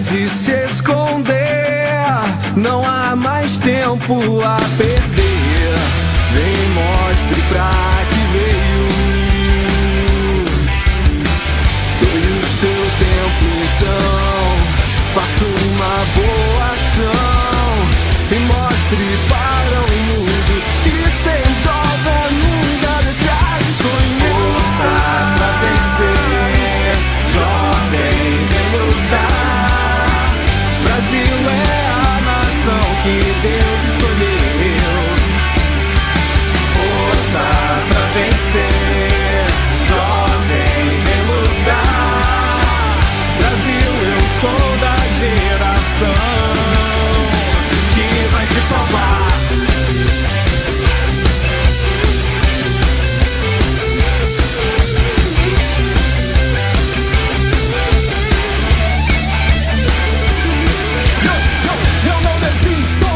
de se esconder, não há mais tempo a perder. Vem, mostre pra que veio. Doe o seu tempo então, faça uma boa ação e mostre para o mundo que ser jovem nunca deixar de sonhar. Força pra vencer, jovem vem lutar. Brasil é a nação que Deus escolheu. Força pra vencer, jovem vem lutar. Brasil, eu sou da geração que vai te salvar. Eu não desisto,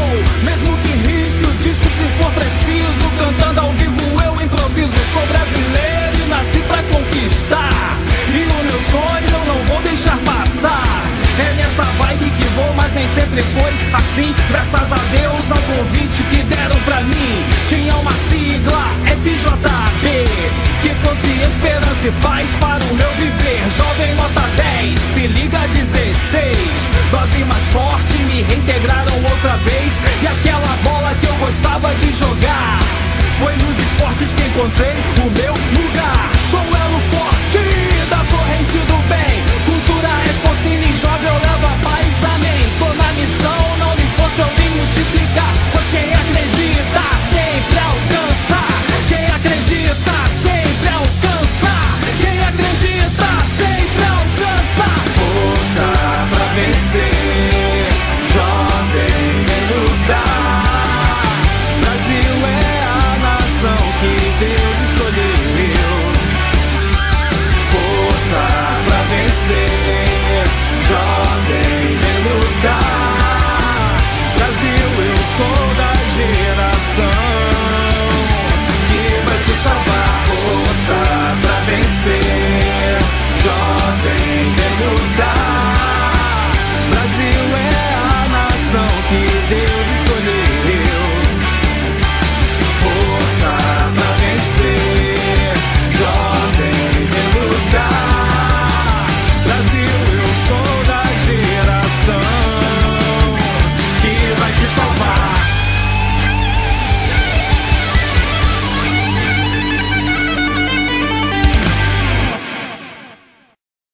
mesmo que risque o disco se for preciso. Cantando ao vivo eu improviso. Sou brasileiro e nasci pra conquistar, e o meu sonho eu não vou deixar passar. É nessa vibe que vou, mas nem sempre foi assim. Graças a Deus ao convite que deram pra mim. Tinha uma sigla, FJB, que fosse esperança e paz para o meu viver. Jovem nota 10, se liga 16. Dose mais forte, me reintegraram outra vez. E aquela bola que eu gostava de jogar, foi nos esportes que encontrei o meu lugar.